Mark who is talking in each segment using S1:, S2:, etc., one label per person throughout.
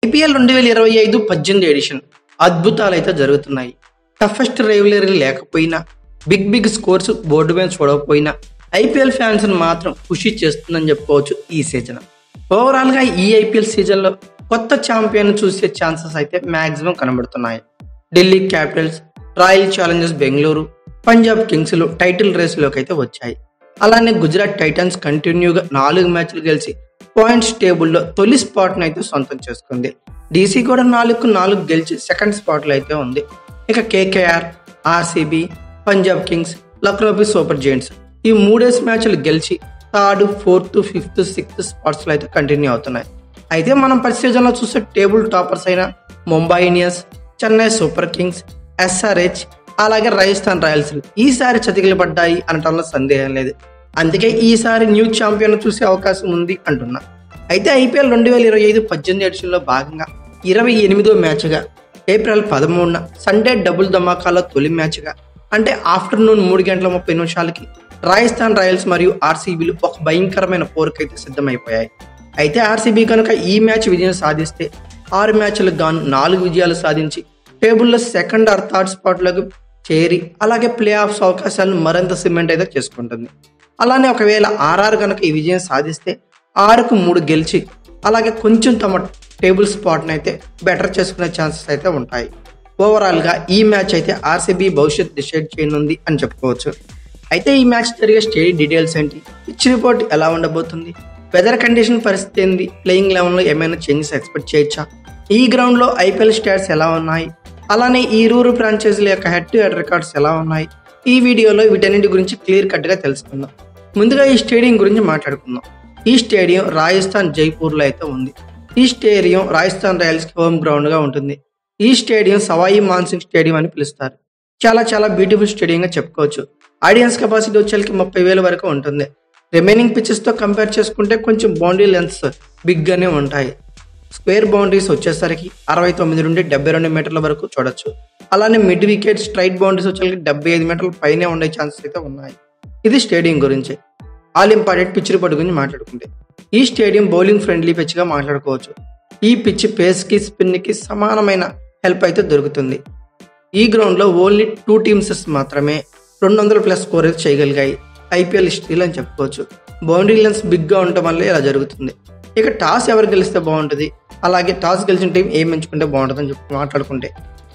S1: IPL 2025-18 edition అద్భుతాలైతే జరుగుతున్నాయి. Toughest rivalry లేకపోయినా, big scores board మీద చూడకపోయినా ఐపీఎల్ ఫ్యాన్స్ మాత్రం ఖుషి చేస్తుందని చెప్పుకోవచ్చు ఈ సీజన్. ఓవరాల్ గా ఈ ఐపీఎల్ సీజన్ లో కొత్త ఛాంపియన్ చూసే ఛాన్సెస్ అయితే మాక్సిమం కనబడుతున్నాయి. Delhi Capitals, royal Challengers Bengaluru, Punjab Kings లు టైటిల్ రేస్ లోకి అయితే వచ్చాయి. అలానే గుజరాత్ టైటన్స్ కంటిన్యూగా 4 మ్యాచ్లు గెలిచి పాయింట్స్ టేబుల్లో తొలి స్పాట్ అయితే సొంతం చేసుకుంది. డీసీ కూడా 4 గెలిచి సెకండ్ స్పాట్ లో అయితే ఉంది. ఇక KKR, RCB, Punjab Kings, Lucknow super Giants ఈ 3 మ్యాచ్లు గెలిచి 3rd, 4th, 5th, 6th spots లో అయితే కంటిన్యూ అవుతున్నాయి. అయితే మనం ప్రతి సీజన్ లో చూసే టేబుల్ టాపర్స్ అయిన Mumbai Indians, Chennai super Kings, SRH అలాగే రాజస్థాన్ రాయల్స్ ఈసారి చతికిలబడ్డాయి అనటంలో సందేహం లేదు. అందుకే ఈసారి న్యూ ఛాంపియన్ చూసే అవకాశం ఉంది అంటున్నా. అయితే ఐపీఎల్ 2025-18 ఎడిషన్ లో భాగంగా 28వ మ్యాచ్గా ఏప్రిల్ 13న సండే డబుల్ ధమాకాలో తొలి మ్యాచ్గా అంటే ఆఫ్టర్నూన్ 3:30 రాజస్థాన్ రాయల్స్ మరియు ఆర్సీబీలు ఒక భయంకరమైన పోరుకైతే సిద్ధమైపోయాయి. అయితే ఆర్సీబీ కనుక ఈ మ్యాచ్ విజయం సాధిస్తే 6 మ్యాచ్లకు గాను 4 విజయాలు సాధించి టేబుల్లో సెకండ్ ఆర్ థర్డ్ స్పాట్లకు చేరి అలాగే ప్లే ఆఫ్స్ అవకాశాలను మరింత సిమెంట్ అయితే చేసుకుంటుంది. అలానే ఒకవేళ ఆర్ఆర్ కనుక ఈ విజయం సాధిస్తే 6కు 3 గెలిచి అలాగే కొంచెం తమ టేబుల్ స్పాట్ని అయితే బెటర్ చేసుకునే ఛాన్సెస్ అయితే ఉంటాయి. ఓవరాల్గా ఈ మ్యాచ్ అయితే ఆర్సీబీ భవిష్యత్ డిసైడ్ చేయనుంది అని చెప్పుకోవచ్చు. అయితే ఈ మ్యాచ్ జరిగే స్టేడియం డీటెయిల్స్ ఏంటి, పిచ్ రిపోర్ట్ ఎలా ఉండబోతుంది, వెదర్ కండిషన్ పరిస్థితి ఏంది, ప్లేయింగ్ లెవెన్లో ఏమైనా చేంజెస్ ఎక్స్పెక్ట్ చేయొచ్చా, ఈ గ్రౌండ్లో ఐపీఎల్ స్టాట్స్ ఎలా ఉన్నాయి, అలానే ఈ రూరు ఫ్రాంచైజీల యొక్క హెడ్ టు హెడ్ రికార్డ్స్ ఎలా ఉన్నాయి, ఈ వీడియోలో వీటన్నిటి గురించి క్లియర్ కట్గా తెలుసుకుందాం. ముందుగా ఈ స్టేడియం గురించి మాట్లాడుకుందాం. ఈ స్టేడియం రాజస్థాన్ జైపూర్లో అయితే ఉంది. ఈ స్టేడియం రాజస్థాన్ రాయల్స్కి హోమ్ గ్రౌండ్గా ఉంటుంది. ఈ స్టేడియం సవాయి మాన్సింగ్ స్టేడియం అని పిలుస్తారు. చాలా బ్యూటిఫుల్ స్టేడియంగా చెప్పుకోవచ్చు. ఆడియన్స్ కెపాసిటీ వచ్చేకి 30,000 వరకు ఉంటుంది. రిమైనింగ్ పిచెస్తో కంపేర్ చేసుకుంటే కొంచెం బౌండరీ లెంత్స్ బిగ్గానే ఉంటాయి. స్క్వేర్ బౌండరీస్ వచ్చేసరికి 69 నుండి 72 మీటర్ల వరకు చూడొచ్చు. అలానే మిడ్ వికెట్ స్ట్రైట్ బౌండరీస్ వచ్చేకి 75 మీటర్ల పైనే ఉండే ఛాన్సెస్ అయితే ఉన్నాయి. ఇది స్టేడియం గురించి. ఆల్ ఇంపార్టెంట్ పిచ్ రిపోర్ట్ గురించి మాట్లాడుకుంటే ఈ స్టేడియం బౌలింగ్ ఫ్రెండ్లీ పిచ్గా మాట్లాడుకోవచ్చు. ఈ పిచ్ పేస్కి స్పిన్కి సమానమైన హెల్ప్ అయితే దొరుకుతుంది. ఈ గ్రౌండ్లో ఓన్లీ 2 టీమ్స్ మాత్రమే 200+ స్కోర్ అయితే చేయగలిగాయి ఐపీఎల్ హిస్టరీలో అని చెప్పుకోవచ్చు. బౌండరీ లెన్స్ బిగ్గా ఉండటం వల్ల ఇలా జరుగుతుంది. ఇక టాస్ ఎవరు గెలిస్తే బాగుంటుంది, అలాగే టాస్ గెలిచిన టీం ఏం ఎంచుకుంటే బాగుంటుంది అని చెప్పి మాట్లాడుకుంటే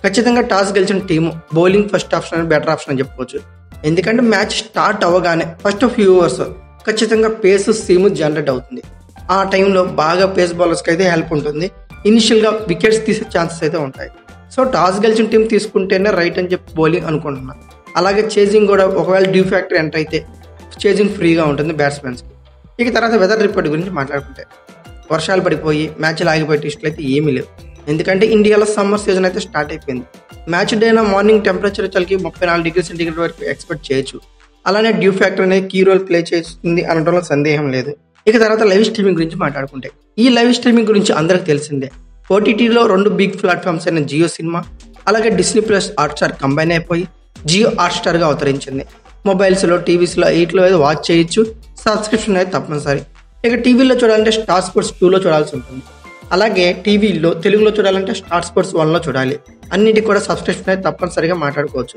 S1: ఖచ్చితంగా టాస్ గెలిచిన టీము బౌలింగ్ ఫస్ట్ ఆప్షన్ అని బెటర్ ఆప్షన్ అని చెప్పుకోవచ్చు. ఎందుకంటే మ్యాచ్ స్టార్ట్ అవ్వగానే ఫస్ట్ ఫ్యూ ఓవర్స్ ఖచ్చితంగా పేస్ సీము జనరేట్ అవుతుంది. ఆ టైంలో బాగా పేస్ బౌలర్స్కి అయితే హెల్ప్ ఉంటుంది. ఇనిషియల్గా వికెట్స్ తీసే ఛాన్సెస్ అయితే ఉంటాయి. సో టాస్ గెలిచిన టీం తీసుకుంటేనే రైట్ అని చెప్పి బౌలింగ్ అనుకుంటున్నాను. అలాగే చేజింగ్ కూడా ఒకవేళ డ్యూ ఫ్యాక్టర్ ఎంటర్ అయితే చేజింగ్ ఫ్రీగా ఉంటుంది బ్యాట్స్మెన్స్కి. ఇక తర్వాత వెదర్ రిపోర్ట్ గురించి మాట్లాడుకుంటే వర్షాలు పడిపోయి మ్యాచ్లు ఆగిపోయే టెస్టులు అయితే ఏమీ లేవు. ఎందుకంటే ఇండియాలో సమ్మర్ సీజన్ అయితే స్టార్ట్ అయిపోయింది. మ్యాచ్ డేనా మార్నింగ్ టెంపరేచర్ వచ్చేకి 34 డిగ్రీ సెంటీగ్రేడ్ వరకు ఎక్స్పెక్ట్ చేయొచ్చు. అలానే డ్యూ ఫ్యాక్టర్ అనేది కీ రోల్ ప్లే చేస్తుంది అనడంలో సందేహం లేదు. ఇక తర్వాత లైవ్ స్ట్రీమింగ్ గురించి మాట్లాడుకుంటే ఈ లైవ్ స్ట్రీమింగ్ గురించి అందరికి తెలిసిందే. ఓటీటీలో 2 బిగ్ ప్లాట్ఫామ్స్ అయిన జియో సినిమా అలాగే Disney+ హాట్స్టార్ కంబైన్ అయిపోయి జియో హాట్స్టార్గా అవతరించింది. మొబైల్స్లో, టీవీస్లో వీటిలో అయితే వాచ్ చేయొచ్చు. సబ్స్క్రిప్షన్ అయితే తప్పనిసరి. ఇక టీవీలో చూడాలంటే స్టార్ స్పోర్ట్స్ 2లో చూడాల్సి ఉంటుంది. అలాగే టీవీలో తెలుగులో చూడాలంటే స్టార్ స్పోర్ట్స్ 1లో చూడాలి. అన్నిటికీ కూడా సబ్స్క్రిప్షన్ అయితే తప్పనిసరిగా మాట్లాడుకోవచ్చు.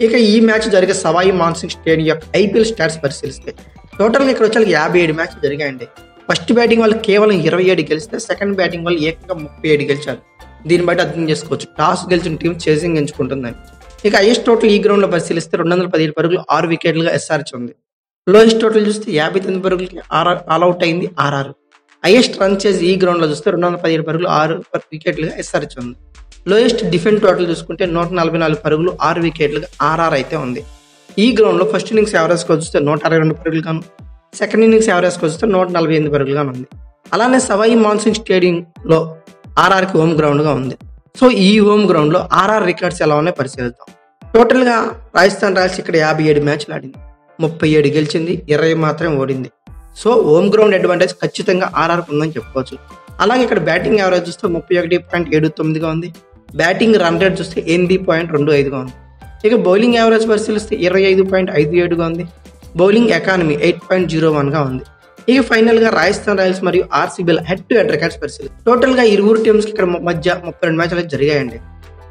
S1: ఇక ఈ మ్యాచ్ జరిగే సవాయి మాన్సింగ్ స్టేడియం యొక్క ఐపీఎల్ స్టాట్స్ పరిశీలిస్తే టోటల్గా ఇక్కడ వచ్చే 57 మ్యాచ్లు జరిగాయండి. ఫస్ట్ బ్యాటింగ్ వాళ్ళు కేవలం 27 గెలిస్తే సెకండ్ బ్యాటింగ్ వాళ్ళు ఏకంగా 37 గెలిచారు. దీన్ని బట్టి అర్థం చేసుకోవచ్చు టాస్ గెలిచిన టీం చేసింగ్ ఎంచుకుంటుందని. ఇక హైయెస్ట్ టోటల్ ఈ గ్రౌండ్లో పరిశీలిస్తే 217 పరుగులు 6 వికెట్లుగా ఎస్ఆర్హెచ్ ఉంది. లోయెస్ట్ టోటల్ చూస్తే 59 పరుగులకి ఆల్అౌట్ అయింది ఆర్ఆర్. హైయెస్ట్ రన్ చేసి ఈ గ్రౌండ్లో చూస్తే 217 పరుగులు 6 వికెట్లుగా ఎస్ఆర్హెచ్ ఉంది. లోయెస్ట్ డిఫెండ్ టోటల్ చూసుకుంటే 144 పరుగులు 6 వికెట్లుగా ఆర్ఆర్ అయితే ఉంది. ఈ గ్రౌండ్లో ఫస్ట్ ఇన్నింగ్స్ యావరేజ్ స్కోర్ చూస్తే 162 పరుగులు గాను, సెకండ్ ఇన్నింగ్స్ యావరేజ్ స్కోర్ చూస్తే 148 పరుగులుగా ఉంది. అలానే సవాయి మాన్సింగ్ స్టేడియంలో ఆర్ఆర్కి హోమ్ గ్రౌండ్గా ఉంది. సో ఈ హోమ్ గ్రౌండ్లో ఆర్ఆర్ రికార్డ్స్ ఎలా ఉన్నాయో పరిశీలిద్దాం. టోటల్గా రాజస్థాన్ రాయల్స్ ఇక్కడ 57 మ్యాచ్లు ఆడింది, 37 గెలిచింది, 20 మాత్రమే ఓడింది. సో హోమ్ గ్రౌండ్ అడ్వాంటేజ్ ఖచ్చితంగా ఆర్ఆర్కి ఉందని చెప్పుకోవచ్చు. అలాగే ఇక్కడ బ్యాటింగ్ యావరేజ్ చూస్తే 31.79గా ఉంది. బ్యాటింగ్ రన్ రేట్ చూస్తే 8.25గా ఉంది. ఇక బౌలింగ్ యావరేజ్ పరిశీలిస్తే 25.57గా ఉంది. బౌలింగ్ ఎకానమీ 8.01గా ఉంది. ఇక ఫైనల్ గా రాజస్థాన్ రాయల్స్ మరియు RCB head to head records పరిశీలి టోటల్ గా ఇరువురు టీమ్స్ కి ఇక్కడ మధ్య 32 మ్యాచ్లు జరిగాయండి.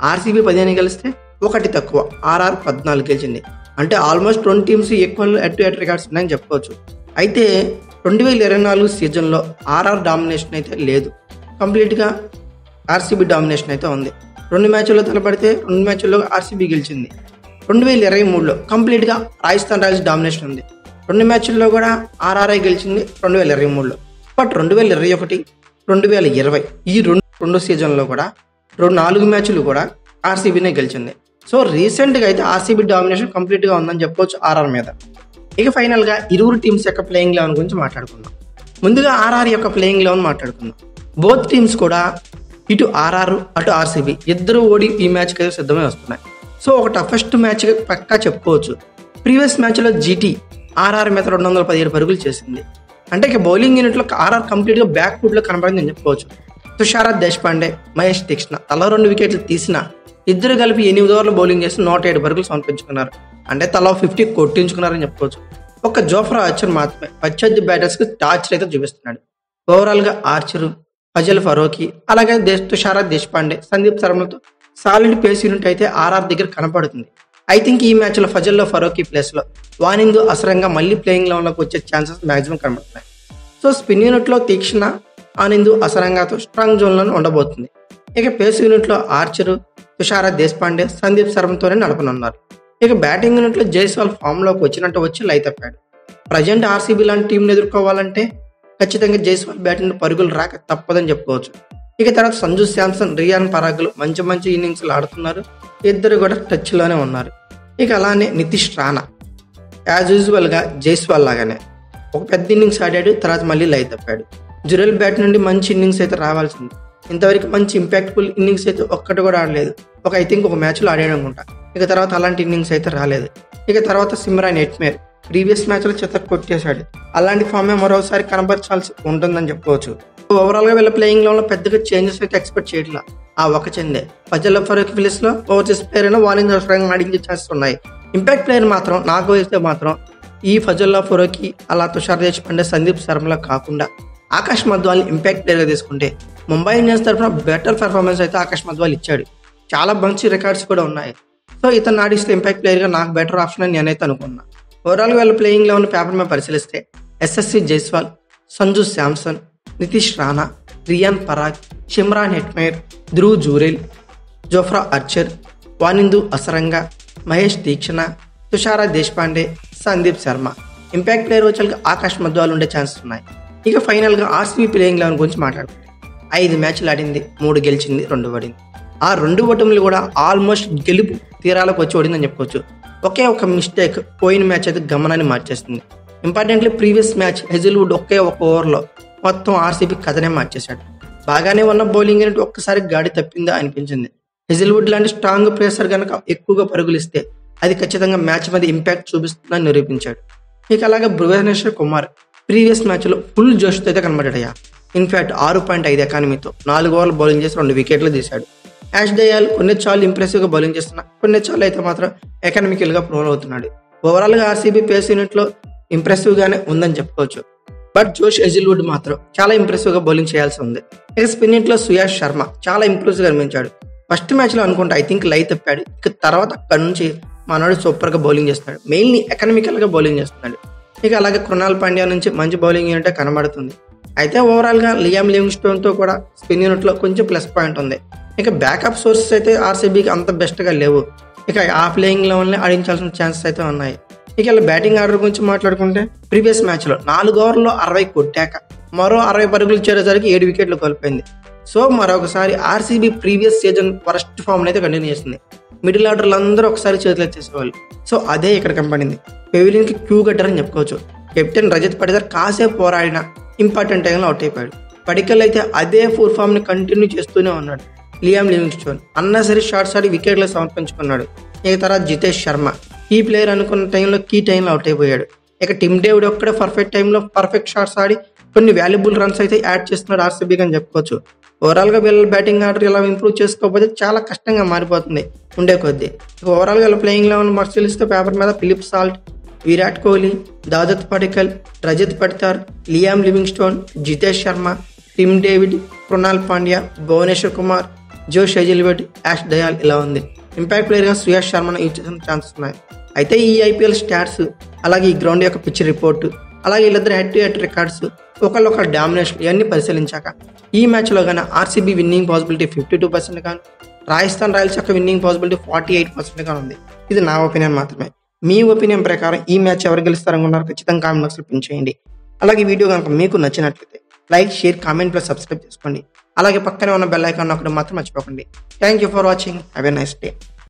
S1: ఆర్సీబీ 15 గెలిస్తే ఒకటి తక్కువ, ఆర్ఆర్ 14 గెలిచింది. అంటే almost 2 teams equal head to head records ఉన్నాయని చెప్పుకోవచ్చు. అయితే 2024 సీజన్లో ఆర్ఆర్ డామినేషన్ అయితే లేదు, కంప్లీట్గా ఆర్సీబీ డామినేషన్ అయితే ఉంది. 2 మ్యాచ్ల్లో తలపడితే 2 మ్యాచ్ల్లో ఆర్సీబీ గెలిచింది. 2023లో కంప్లీట్గా రాజస్థాన్ రాయల్స్ డామినేషన్ ఉంది. 2 మ్యాచ్ల్లో కూడా ఆర్ఆర్ఐ గెలిచింది 2023లో. బట్ 2021, 2020 ఈ రెండు సీజన్లో కూడా 4 మ్యాచ్లు కూడా ఆర్సీబీనే గెలిచింది. సో రీసెంట్గా అయితే ఆర్సీబీ డామినేషన్ కంప్లీట్గా ఉందని చెప్పుకోవచ్చు ఆర్ఆర్ మీద. ఇక ఫైనల్గా ఇరువురు టీమ్స్ యొక్క ప్లేయింగ్ లెవెన్ గురించి మాట్లాడుకుందాం. ముందుగా ఆర్ఆర్ యొక్క ప్లేయింగ్ లెవెన్ మాట్లాడుకుందాం. బోత్ టీమ్స్ కూడా ఇటు ఆర్ఆర్ అటు ఆర్సీబీ ఇద్దరు ఓడి ఈ మ్యాచ్కి అయితే సిద్ధమై వస్తున్నాయి. సో ఒక టఫెస్ట్ మ్యాచ్ పక్కా చెప్పుకోవచ్చు. ప్రీవియస్ మ్యాచ్లో జీటీ ఆర్ఆర్ మీద 217 పరుగులు చేసింది. అంటే ఇక బౌలింగ్ యూనిట్లో ఆర్ఆర్ కంప్లీట్గా బ్యాక్ ఫుట్లో కనబడిందని చెప్పుకోవచ్చు. తుషారా దేశపాండే, మహేష్ దీక్షణ తలా 2 వికెట్లు తీసిన ఇద్దరు కలిపి 8 ఓవర్లు బౌలింగ్ చేసి 107 పరుగులు సమర్పించుకున్నారు. అంటే తలా 50 కొట్టించుకున్నారని చెప్పుకోవచ్చు. ఒక జోఫ్రా ఆర్చర్ మాత్రమే ప్రత్యర్థి బ్యాటర్స్ కి టార్చర్ అయితే చూపిస్తున్నాడు. ఓవరాల్ గా ఆర్చరు, ఫజల్ ఫరూకీ, అలాగే తుషారా దేశపాండే, సందీప్ శర్మలతో సాలిడ్ పేస్ యూనిట్ అయితే ఆర్ఆర్ దగ్గర కనపడుతుంది. ఐ థింక్ ఈ మ్యాచ్ లో ఫజల్లో ఫరూకీ ప్లేస్ లో వానిందు అసరంగా మళ్ళీ ప్లేయింగ్ లెవెన్ లోకి వచ్చే ఛాన్సెస్ మాక్సిమం కనబడుతున్నాయి. సో స్పిన్ యూనిట్ లో తీక్షణ, ఆనందు అసరంగాతో స్ట్రాంగ్ జోన్ లో ఉండబోతుంది. ఇక పేస్ యూనిట్ లో ఆర్చరు, తుషారా దేశపాండే, సందీప్ శర్మతోనే నడపనున్నారు. ఇక బ్యాటింగ్ యూనిట్ లో జైస్వాల్ ఫామ్ లోకి వచ్చినట్టు వచ్చి లై తప్పాడు. ప్రజెంట్ ఆర్సీబీ లాంటి టీంని ఎదుర్కోవాలంటే ఖచ్చితంగా జైస్వాల్ బ్యాటింగ్ పరుగులు రాక తప్పదని చెప్పుకోవచ్చు. ఇక తర్వాత సంజు శాంసన్, రియాన్ పరాగ్లు మంచి ఇన్నింగ్స్లు ఆడుతున్నారు. ఇద్దరు కూడా టచ్ లోనే ఉన్నారు. ఇక అలానే నితీష్ రాణా యాజ్ యూజువల్ గా జైస్వాల్ లాగానే ఒక పెద్ద ఇన్నింగ్స్ ఆడాడు, తర్వాత మళ్ళీ లై తప్పాడు. జురెల్ బ్యాట్ నుండి మంచి ఇన్నింగ్స్ అయితే రావాల్సింది. ఇంతవరకు మంచి ఇంపాక్ట్ఫుల్ ఇన్నింగ్స్ అయితే ఒక్కటి కూడా ఆడలేదు. ఐ థింక్ ఒక మ్యాచ్లో ఆడాడు అనుకుంటా. ఇక తర్వాత అలాంటి ఇన్నింగ్స్ అయితే రాలేదు. ఇక తర్వాత సిమ్రాన్ హెట్మేర్ ప్రీవియస్ మ్యాచ్లో చెత్త కొట్టేశాడు. అలాంటి ఫామే మరోసారి కనబరచాల్సి ఉంటుందని చెప్పుకోవచ్చు. ఓవరాల్ గా వీళ్ళ ప్లేయింగ్ లో పెద్దగా చేంజెస్ అయితే ఎక్స్పెక్ట్ చేయట్లా. ఆ ఒక చెందే ఫజల్ ఫరూక్ ప్లేస్ లో ఓవర్సీస్ ప్లేయర్ అయినా వార్నింగ్ ఆడించే ఛాన్సెస్ ఉన్నాయి. ఇంపాక్ట్ ప్లేయర్ మాత్రం నాకు అయితే మాత్రం ఈ ఫజల్ ఫరూకీ, అలా తుషార్ దేశపాండే, సందీప్ శర్మలా కాకుండా ఆకాష్ మధ్వాల్ని ఇంపాక్ట్ ప్లేయర్గా తీసుకుంటే ముంబై ఇండియన్స్ తరఫున బెటర్ పెర్ఫార్మెన్స్ అయితే ఆకాష్ మధ్వాల్ ఇచ్చాడు. చాలా మంచి రికార్డ్స్ కూడా ఉన్నాయి. సో ఇతను ఆడిస్తే ఇంపాక్ట్ ప్లేయర్గా నాకు బెటర్ ఆప్షన్ అని నేనైతే అనుకున్నా. ఓవరాల్గా వీళ్ళ ప్లేయింగ్ లెవెన్ పేపర్ మీద పరిశీలిస్తే ఎస్ఎస్సి Jaiswal, Sanju Samson, Nitish Rana, Riyan Parag, Shimron Hetmyer, Dhruv Jurel, Jofra Archer, Wanindu Hasaranga, Maheesh Theekshana, Tushar Deshpande, Sandeep Sharma. Impact player వచ్చేకి ఆకాష్ మధ్వాల్ ఉండే ఛాన్సెస్ ఉన్నాయి. ఇక ఫైనల్గా ఆర్సీబీ ప్లేయింగ్ లెవెన్ గురించి మాట్లాడుకుంటే 5 మ్యాచ్లు ఆడింది, 3 గెలిచింది, 2 ఓడింది. ఆ 2 ఓటములు కూడా ఆల్మోస్ట్ గెలుపు తీరాలకు వచ్చి ఓడిందని చెప్పుకోవచ్చు. ఒకే ఒక మిస్టేక్ పోయిన మ్యాచ్ అయితే గమనాన్ని మార్చేస్తుంది. ఇంపార్టెంట్లీ ప్రీవియస్ మ్యాచ్ హెజిల్వుడ్ ఒకే ఒక ఓవర్లో మొత్తం ఆర్సీబీ కథనే మార్చేశాడు. బాగానే ఉన్న బౌలింగ్ యూనిట్ ఒక్కసారి గాడి తప్పిందా అనిపించింది. హెజిల్వుడ్ లాంటి స్ట్రాంగ్ ప్లేసర్ కనుక ఎక్కువగా పరుగులు ఇస్తే అది ఖచ్చితంగా మ్యాచ్ మీద ఇంపాక్ట్ చూపిస్తుందని నిరూపించాడు. ఇక అలాగే భువనేశ్వర్ కుమార్ ప్రీవియస్ మ్యాచ్లో ఫుల్ జోష్తో అయితే కనబడ్డాయా. ఇన్ఫాక్ట్ 6.5 ఎకానమీతో 4 ఓవర్లు బౌలింగ్ చేసి 2 వికెట్లు తీశాడు. యాష్ దయాల్ కొన్ని చాలు ఇంప్రెసివ్గా బౌలింగ్ చేస్తున్నా, కొన్ని చాలు అయితే మాత్రం ఎకనామికల్గా ప్రూవ్ అవుతున్నాడు. ఓవరాల్గా ఆర్సీబీ పేస్ యూనిట్లో ఇంప్రెసివ్గానే ఉందని చెప్పుకోవచ్చు. బట్ జోష్ హెజిల్వుడ్ మాత్రం చాలా ఇంప్రెసివ్గా బౌలింగ్ చేయాల్సి ఉంది. ఇక స్పిన్ యూనిట్లో సుయాష్ శర్మ చాలా ఇంప్రెసివ్గా కనిపించాడు. ఫస్ట్ మ్యాచ్లో అనుకుంటా ఐ థింక్ లై తప్పాడు. ఇక తర్వాత అక్కడ నుంచి మనోడు సూపర్గా బౌలింగ్ చేస్తున్నాడు, మెయిన్లీ ఎకనామికల్గా బౌలింగ్ చేస్తున్నాడు. ఇక అలాగే కృణాల్ పాండ్యా నుంచి మంచి బౌలింగ్ యూనిట్ కనబడుతుంది. అయితే ఓవరాల్గా లియామ్ లివింగ్స్టోన్తో కూడా స్పిన్ యూనిట్లో కొంచెం ప్లస్ పాయింట్ ఉంది. ఇక బ్యాకప్ సోర్సెస్ అయితే ఆర్సీబీకి అంత బెస్ట్గా లేవు. ఇక ఆ ప్లేయింగ్ లెవెల్ని ఆడించాల్సిన ఛాన్సెస్ అయితే ఉన్నాయి. ఇక ఇలా బ్యాటింగ్ ఆర్డర్ గురించి మాట్లాడుకుంటే ప్రీవియస్ మ్యాచ్లో 4 ఓవర్లో 60 కొట్టాక మరో 60 పరుగులు చేరేసరికి 7 వికెట్లు కోల్పోయింది. సో మరొకసారి RCB previous season worst form అయితే కంటిన్యూ చేసింది. మిడిల్ ఆర్డర్లు అందరూ ఒకసారి చేతులు ఎత్తేసేవాళ్ళు. సో అదే ఇక్కడ కనపడింది. పెవిలియన్కి క్యూ కట్టారని చెప్పుకోవచ్చు. కెప్టెన్ రజత్ పటిదార్ కాసేపు పోరాడిన ఇంపార్టెంట్ టైంలో అవుట్ అయిపోయాడు. పడికల్ అయితే అదే ఫోర్ ఫామ్ని కంటిన్యూ చేస్తూనే ఉన్నాడు. లియామ్ లివింగ్స్టోన్ అన్నసరి షార్ట్స్ ఆడి వికెట్లు సమర్పించుకున్నాడు. ఇక తర్వాత జితేష్ శర్మ ఈ ప్లేయర్ అనుకున్న టైంలో కీ టైంలో అవుట్ అయిపోయాడు. ఇక టిమ్ డేవిడ్ ఒక్కడే పర్ఫెక్ట్ టైంలో పర్ఫెక్ట్ షాట్స్ ఆడి కొన్ని వాల్యుబుల్ రన్స్ అయితే యాడ్ చేస్తున్నాడు ఆర్సీబీకి అని చెప్పుకోవచ్చు. ఓవరాల్గా వీళ్ళ బ్యాటింగ్ ఆర్డర్ ఇలా ఇంప్రూవ్ చేసుకోకపోతే చాలా కష్టంగా మారిపోతుంది ఉండే కొద్దీ. ఓవరాల్గా వీళ్ళ ప్లేయింగ్ లెవెన్ పరిశీలిస్తే పేపర్ మీద Philip Salt, Virat Kohli, Devdutt Padikkal, Rajat Patidar, Liam Livingstone, Jitesh Sharma, Tim David, Krunal Pandya, Bhuvneshwar Kumar, Josh Hazlewood, Yash Dayal ఇలా ఉంది. ఇంపాక్ట్ ప్లేయర్గా శ్రేయస్ శర్మను యూజ్ చేసిన ఛాన్సెస్ ఉన్నాయి. అయితే ఈ ఐపీఎల్ స్టాట్స్, అలాగే ఈ గ్రౌండ్ యొక్క పిచ్ రిపోర్టు, అలాగే వీళ్ళిద్దరు హెడ్ టు హెడ్ రికార్డ్స్, ఒకళ్ళొకరు డామినేషన్ ఇవన్నీ పరిశీలించాక ఈ మ్యాచ్లో కానీ ఆర్సీబీ విన్నింగ్ పాసిబిలిటీ 52% కానీ రాజస్థాన్ రాయల్స్ యొక్క విన్నింగ్ పాసిబిలిటీ 48% కానీ ఉంది. ఇది నా ఒపీనియన్ మాత్రమే. మీ ఒపీనియన్ ప్రకారం ఈ మ్యాచ్ ఎవరు గెలుస్తారనుకున్నారు ఖచ్చితంగా కామెంట్ బాక్స్లో పిన్ చేయండి. అలాగే వీడియో కనుక మీకు నచ్చినట్లయితే like, share, comment plus subscribe చేసుకోండి. అలాగే పక్కనే ఉన్న బెల్ ఐకాన్ నొక్కడం మాత్రం మర్చిపోకండి. Thank you for watching. Have a nice day.